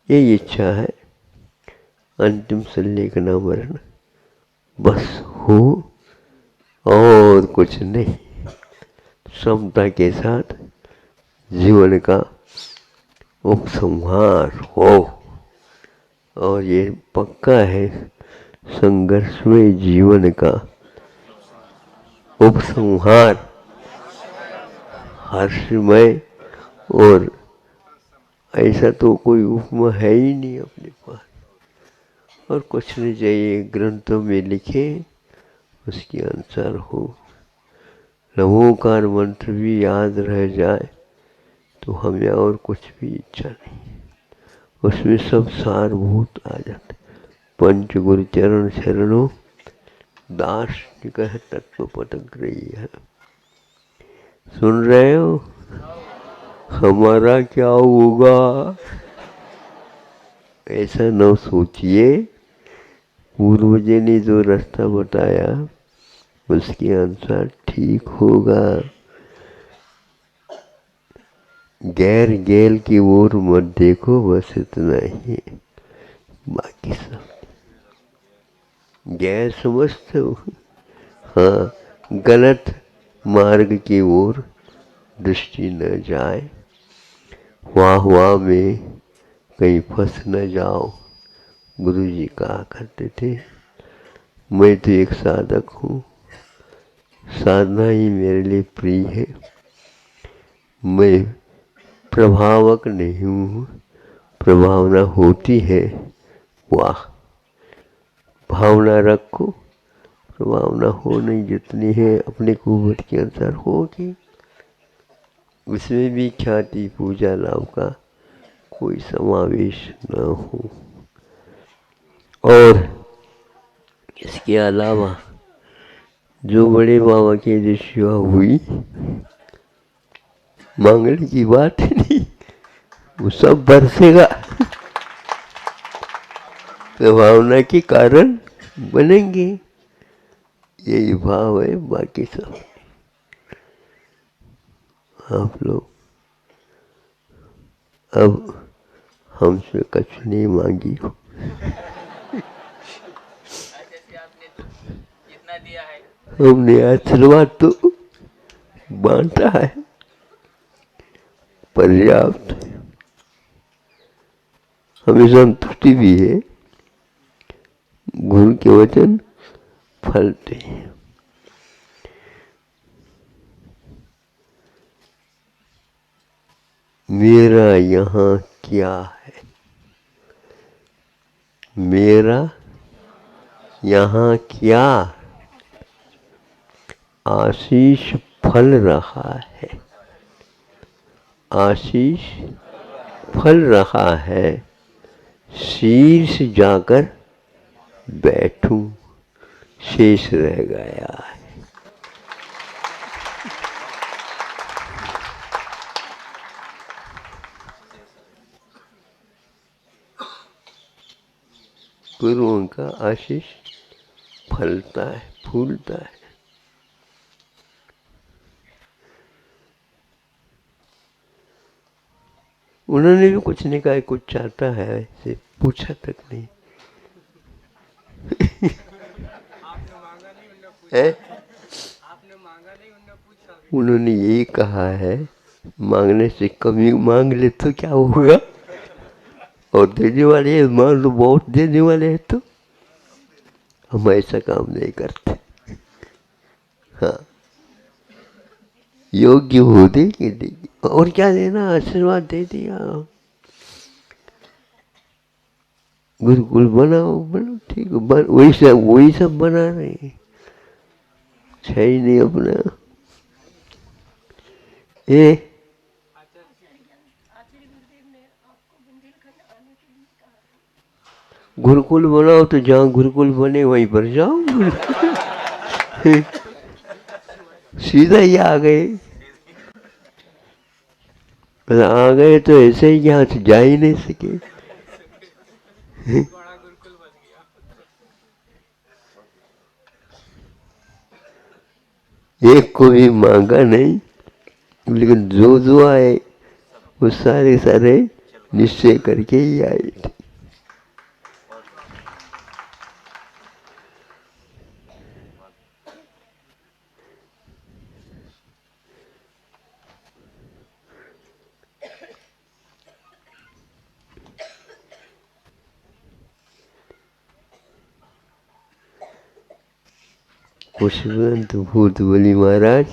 ये इच्छा है अंतिम से लेखना मरण, बस हो और कुछ नहीं। समता के साथ जीवन का उपसंहार हो, और ये पक्का है संघर्ष में जीवन का उपसंहार हर्षमय। और ऐसा तो कोई उपमा है ही नहीं अपने पास, और कुछ नहीं चाहिए। ग्रंथों में लिखे उसके अनुसार हो। नमोकार मंत्र भी याद रह जाए तो हमें और कुछ भी इच्छा नहीं, उसमें सब सारभूत आ जाते। पंच गुरु चरण शरणों दास कह तत्व पटक रही है। सुन रहे हो? हमारा क्या होगा ऐसा न सोचिए। पूर्वज ने जो रास्ता बताया उसके अनुसार ठीक होगा। गैर गैल की ओर मत देखो, बस इतना ही। बाकी सब गैर समझते हो? हाँ, गलत मार्ग की ओर दृष्टि न जाए, वाह वाह में कहीं फंस न जाओ। गुरु जी कहा करते थे, मैं तो एक साधक हूँ, साधना ही मेरे लिए प्रिय है, मैं प्रभावक नहीं हूँ। प्रभावना होती है, वाह, भावना रखो। प्रभावना हो नहीं जितनी है अपने कुवत के अनुसार होगी, उसमें भी ख्याति पूजा लाभ का कोई समावेश न हो। और इसके अलावा जो बड़े बाबा की जो सेवा हुई, मांगने की बात ही नहीं, वो सब बरसेगा। भावना के कारण बनेंगे, यही भाव है। बाकी सब आप लोग अब हमसे कुछ नहीं मांगी हो। जैसे आपने जितना दिया है हमने आशीर्वाद तो बांटा है, पर्याप्त है। हमें संतुष्टि भी है। गुरु के वचन फलते हैं। मेरा यहाँ क्या है? मेरा यहाँ क्या आशीष फल रहा है? आशीष फल रहा है, शीर्ष जाकर बैठूं, शेष रह गया है। गुरुओं का आशीष फलता है, फूलता है। उन्होंने भी कुछ नहीं कहा, कुछ चाहता है ऐसे पूछा तक नहीं। आपने मांगा नहीं, उन्होंने पूछा। उन्होंने यही कहा है, मांगने से कमी मांग ले तो क्या होगा, और देने वाले हैं, मान लो बहुत देने वाले हैं तो हम ऐसा काम नहीं करते। हाँ, योग्य हो देगी देगी, और क्या देना, आशीर्वाद दे दिया। गुरुकुल बनाओ बनाओ, ठीक है, वही सब बना रहे हैं, है ही नहीं अपना। ये गुरुकुल बनाओ तो जहाँ गुरुकुल बने वहीं पर जाओ। सीधा ही आ गए। आ गए तो ऐसे ही यहाँ से जा ही नहीं सके। बड़ा गुरुकुल बन गया। एक को भी मांगा नहीं, लेकिन जो जो आए वो सारे सारे निश्चय करके ही आए थे। पुष्पवंत भूत बलि महाराज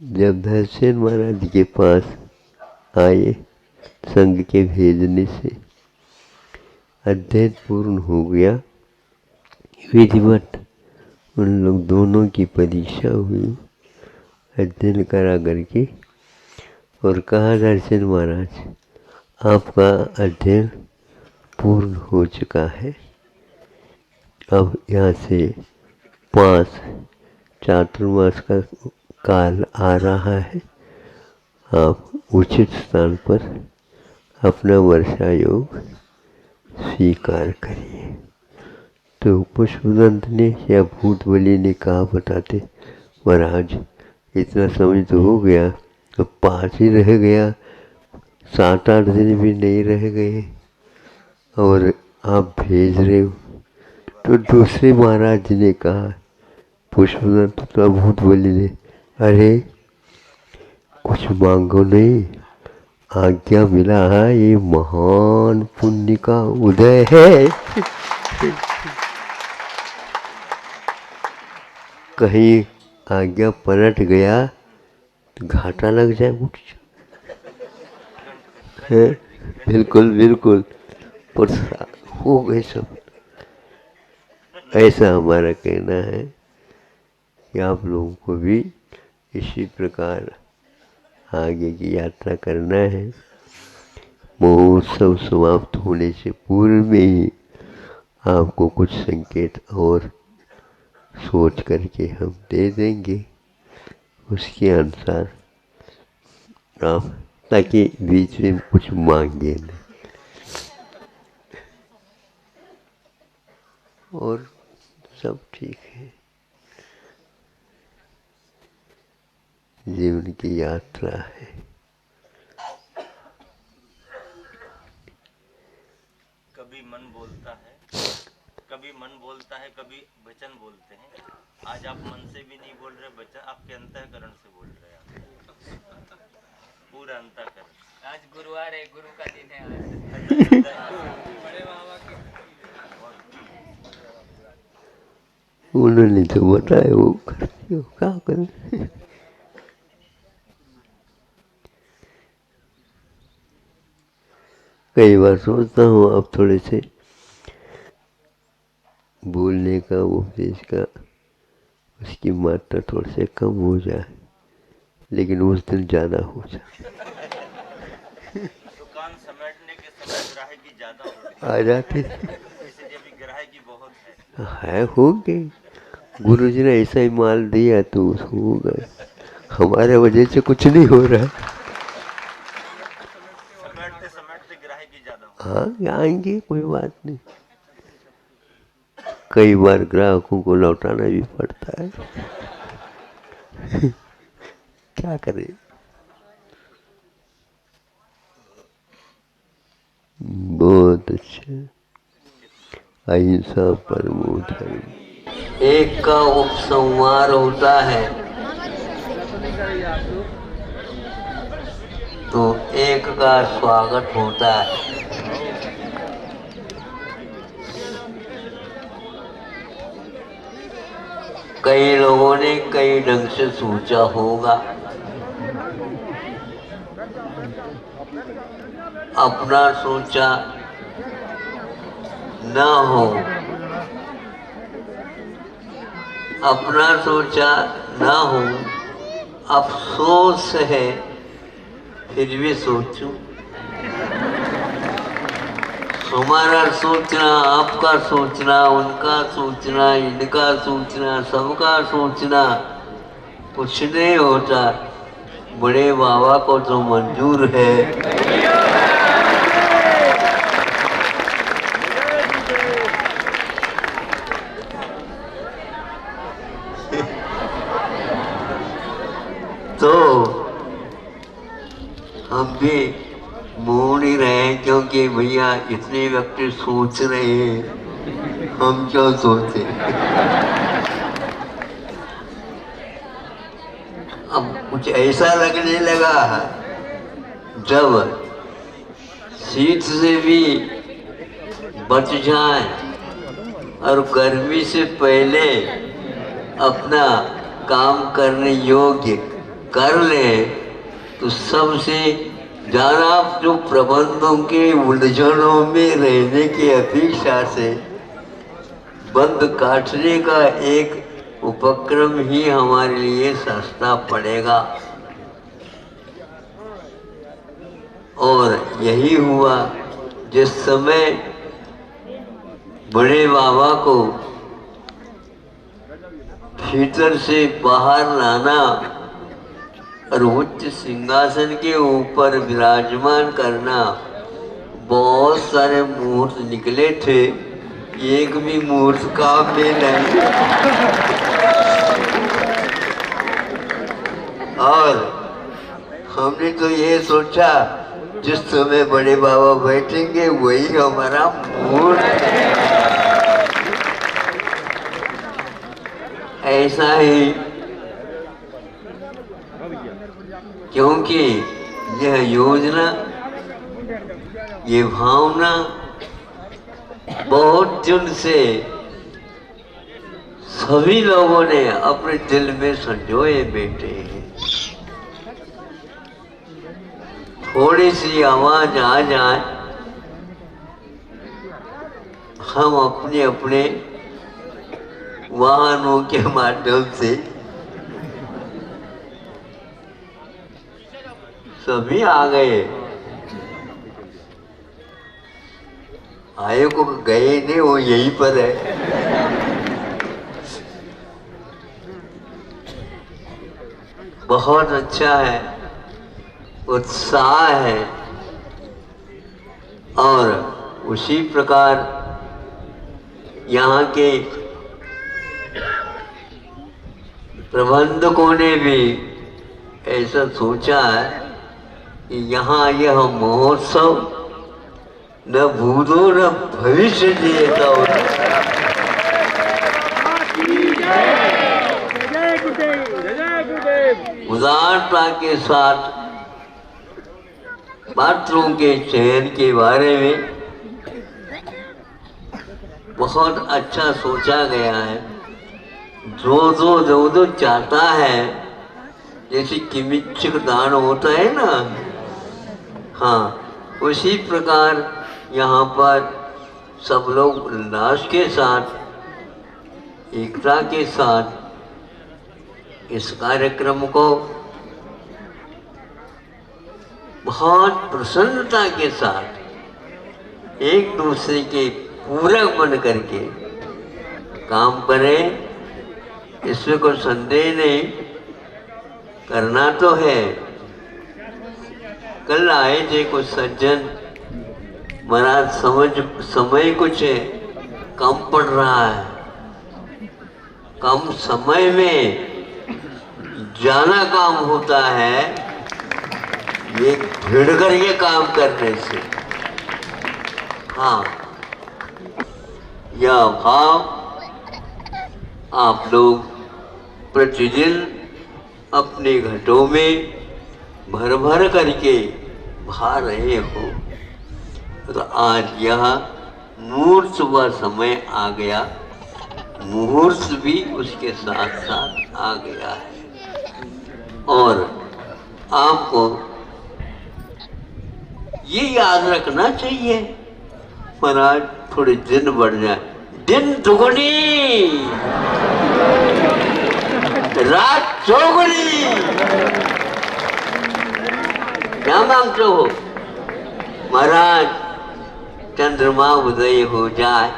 जब धरसेन महाराज के पास आए, संघ के भेजने से अध्ययन पूर्ण हो गया, विधिवत उन लोग दोनों की परीक्षा हुई अध्ययन करा करके, और कहा धरसेन महाराज आपका अध्ययन पूर्ण हो चुका है, अब यहाँ से 5 चातुर्मास का काल आ रहा है, आप उचित स्थान पर अपना वर्षा योग स्वीकार करिए। तो पुष्पदंत ने या भूत बलि ने कहा बताते महाराज इतना समय तो हो गया, तो 5 ही रह गया, 7-8 दिन भी नहीं रह गए और आप भेज रहे हो। तो दूसरे महाराज जी ने कहा, पुष्पदंत तो भूत बलि ने, अरे कुछ मांगो नहीं, आज्ञा मिला है, ये महान पुण्य का उदय है। कहीं आज्ञा पलट गया तो घाटा लग जाए, उठ है। बिल्कुल बिल्कुल पर हो गए सब। ऐसा हमारा कहना है कि आप लोगों को भी इसी प्रकार आगे की यात्रा करना है। महोत्सव समाप्त होने से पूर्व में ही आपको कुछ संकेत और सोच करके हम दे देंगे, उसके अनुसार आप, ताकि बीच में कुछ मांगे नहीं। और सब ठीक है। जीवन की यात्रा है। कभी मन बोलता है, कभी वचन बोलते हैं। आज आप मन से भी नहीं बोल रहे वचन, आपके अंतःकरण से बोल रहे हैं, पूरा अंतःकरण। आज गुरुवार है, गुरु का दिन है आज। बड़े बाबा के उन्होंने तो बताया वो करती हो, क्या करें। कई बार सोचता हूँ अब थोड़े से बोलने का, उपदेश का, उसकी मात्रा थोड़े से कम हो जाए, लेकिन उस दिन ज़्यादा हो जाए। दुकान समेटने के समय ग्राहकी ज्यादा होती आ जाते इसलिए अभी ग्राहकी बहुत है। हो गए, गुरु जी ने ऐसा ही माल दिया तो हो गए। हमारे वजह से कुछ नहीं हो रहा। समेटते ग्राहकी ज्यादा होती। हाँ आएंगे, कोई बात नहीं। कई बार ग्राहकों को लौटाना भी पड़ता है। क्या करें। बहुत अच्छा। अहिंसा परमो धर्म। एक का उपसंहार होता है तो एक का स्वागत होता है। कई लोगों ने कई ढंग से सोचा होगा, अपना सोचा न हो, अपना सोचा न हो, अफसोस है फिर भी सोचूं, हमारा सोचना, आपका सोचना, उनका सोचना, इनका सोचना, सबका सोचना कुछ नहीं होता। बड़े बाबा को तो मंजूर है। तो हम भी मोड़ ही रहे हैं, क्योंकि भैया इतने व्यक्ति सोच रहे हैं, हम क्यों सोचे। अब कुछ ऐसा लगने लगा जब शीत से भी बच जाए और गर्मी से पहले अपना काम करने योग्य कर ले, तो सबसे ज़्यादा जो प्रबंधों के उलझनों में रहने की अपेक्षा से बंद काटने का एक उपक्रम ही हमारे लिए सस्ता पड़ेगा। और यही हुआ जिस समय बड़े बाबा को भीतर से बाहर लाना और उच्च सिंहासन के ऊपर विराजमान करना, बहुत सारे मुहूर्त निकले थे, एक भी मुहूर्त काम में नहीं। और हमने तो ये सोचा जिस समय बड़े बाबा बैठेंगे वही हमारा मुहूर्त है। ऐसा ही, क्योंकि यह योजना, ये भावना बहुत दिन से सभी लोगों ने अपने दिल में संजोए बैठे हैं। थोड़ी सी आवाज आ जाए, हम अपने अपने वाहनों के माध्यम से सभी आ गए। आए को गए नहीं, वो यहीं पर है। बहुत अच्छा है, उत्साह है। और उसी प्रकार यहाँ के प्रबंधकों ने भी ऐसा सोचा है कि यहाँ यह महोत्सव न भूतो न भविष्य जिएगा। उदारता के साथ पात्रों के चयन के बारे में बहुत अच्छा सोचा गया है। जो चाहता है, जैसे किमिच्छक दान होता है ना, हाँ, उसी प्रकार यहाँ पर सब लोग उल्लास के साथ, एकता के साथ इस कार्यक्रम को बहुत प्रसन्नता के साथ एक दूसरे के पूरक बन करके काम करें, इसमें कोई संदेह नहीं। करना तो है। कल आए थे कुछ सज्जन, महाराज समय कुछ कम पड़ रहा है, कम समय में ज्यादा काम होता है ये भिड़ करके काम करने से। हाँ, यह भाव आप लोग प्रतिदिन अपने घटों में भर भर करके भा रहे हो। तो आज यह मुहूर्त व समय आ गया, मुहूर्त भी उसके साथ साथ आ गया है। और आपको ये याद रखना चाहिए, महाराज थोड़े दिन बढ़ जाए, दिन दुगनी रात चौगुनी। क्या मांगते हो महाराज? चंद्रमा उदय हो जाए,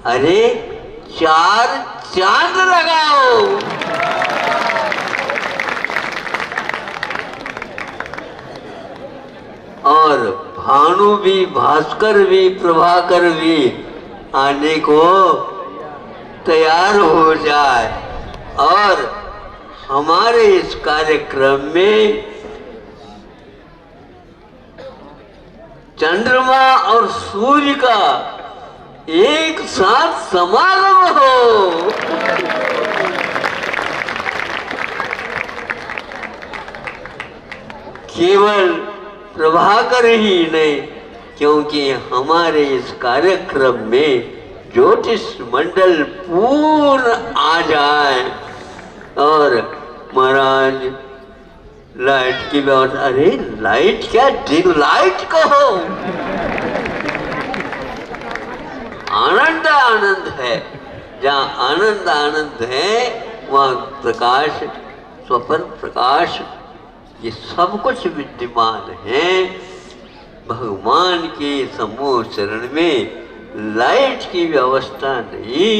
अरे 4 चांद लगाओ। और भानु भी, भास्कर भी, प्रभाकर भी आने को तैयार हो जाए और हमारे इस कार्यक्रम में चंद्रमा और सूर्य का एक साथ समागम हो। केवल प्रभाकर ही नहीं, क्योंकि हमारे इस कार्यक्रम में ज्योतिष मंडल पूर्ण आ जाए और महाराज लाइट की बात, अरे लाइट क्या, डिग लाइट कहो। आनंद आनंद है, जहाँ आनंद आनंद है वहाँ प्रकाश, स्वपर प्रकाश, ये सब कुछ विद्यमान है। भगवान के समूह चरण में लाइट की व्यवस्था नहीं,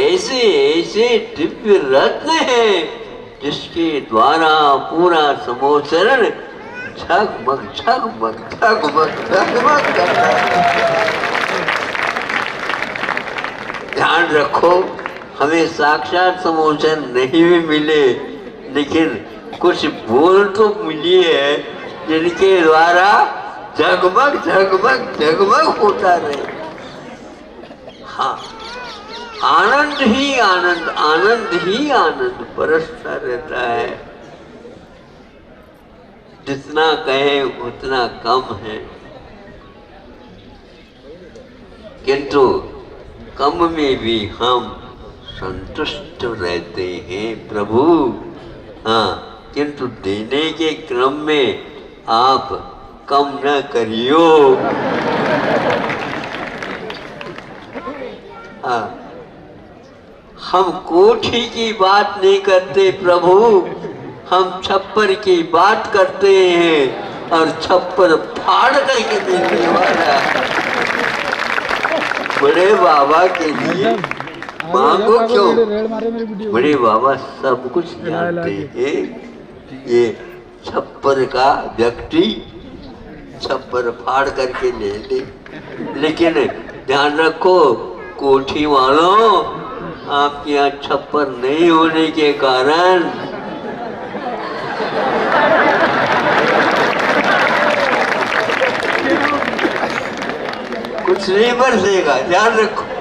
ऐसे ऐसे दिव्य रत्न हैं जिसके द्वारा पूरा समूह चरण झगमग झगमग झगमग झगमग करता है। ध्यान रखो, हमें साक्षात समूह चरण नहीं भी मिले, लेकिन कुछ बोल तो मिली है जिनके द्वारा जगमग जगमग जगमग होता रहे। हाँ, आनंद ही आनंद, आनंद ही आनंद बरसता रहता है। जितना कहे उतना कम है, किंतु कम में भी हम संतुष्ट रहते हैं प्रभु। हाँ, किंतु देने के क्रम में आप कम न करियो। हाँ, हम कोठी की बात नहीं करते प्रभु, हम छप्पर की बात करते हैं और छप्पर फाड़ करके देने वाला बड़े बाबा के लिए मांगो क्यों। बड़े बाबा सब कुछ जानते हैं। ये छप्पर का व्यक्ति छप्पर फाड़ करके ले ले, लेकिन ध्यान रखो कोठी वालों, आपके यहाँ छप्पर नहीं होने के कारण कुछ नहीं बरसेगा, ध्यान रखो।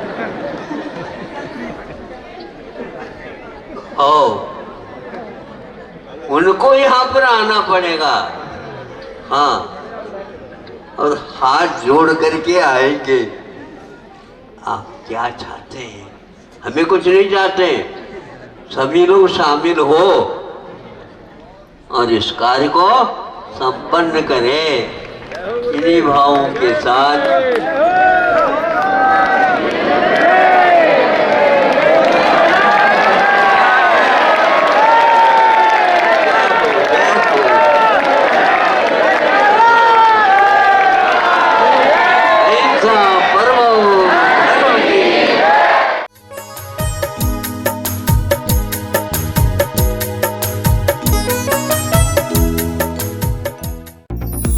उनको यहाँ पर आना पड़ेगा। हाँ, और हाथ जोड़ करके आएंगे। आप क्या चाहते हैं? हमें कुछ नहीं चाहते, सभी लोग शामिल हो और इस कार्य को संपन्न करें। इन्हीं भावों के साथ